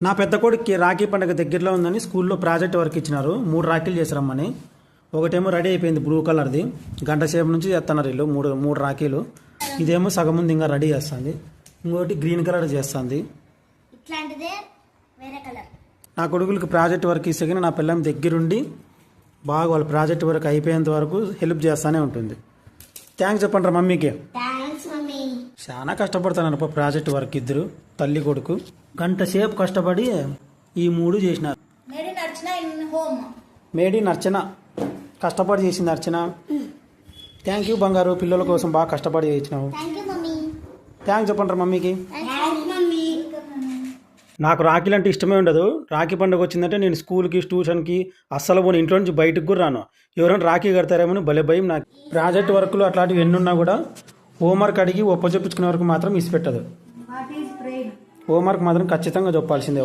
నా పెద్ద కొడుక్కి రాఖీ పండుగ దగ్గరలో ఉందని స్కూల్లో ప్రాజెక్ట్ వర్క్ ఇచ్చినారు. 3 రాఖీలు చేసిరమ్మని. ఒకటేమో రెడీ అయిపోయింది బ్లూ కలర్ది. గంట సేపు నుంచి చేస్తున్నారు వీళ్ళు మూడు రాఖీలు. ఇదేమో సగం ముందు ఇంకా రెడీ చేస్తుంది. ఇంకోటి గ్రీన్ కలర్ చేస్తుంది. నా కొడుకులకి ప్రాజెక్ట్ వర్క్ ఇస్తే కానీ నా పిల్లం దగ్గరుండి బాగా వాళ్ళ ప్రాజెక్ట్ వర్క్ అయిపోయేంత వరకు హెల్ప్ చేస్తూనే ఉంటుంది. థ్యాంక్స్ చెప్పండి మమ్మీకి. చాలా కష్టపడతాను ప్రాజెక్ట్ వర్క్ ఇద్దరు తల్లి కొడుకు. గంట సేపు కష్టపడి ఈ 3 చేసినారు. మేడీ నర్చన కష్టపడి చేసింది అర్చన. థ్యాంక్ యూ బంగారు, పిల్లల కోసం బాగా కష్టపడి చేసినావు. థ్యాంక్స్ చెప్పండి మమ్మీకి. నాకు రాఖీలు అంటే ఇష్టమే ఉండదు. రాఖీ పండుగ వచ్చిందంటే నేను స్కూల్కి ట్యూషన్కి అస్సలు పోను, ఇంట్లో నుంచి బయటకు కూడా రాను. ఎవరైనా రాఖీ కడతారేమో భలే భయం నాకు. ప్రాజెక్ట్ వర్క్లు అట్లాంటివి ఎన్నున్నా కూడా హోంవర్క్ అడిగి ఒప్పచెప్పించుకునే వరకు మాత్రం ఇసిపెట్టదు. హోంవర్క్ మాత్రం ఖచ్చితంగా చెప్పాల్సిందే.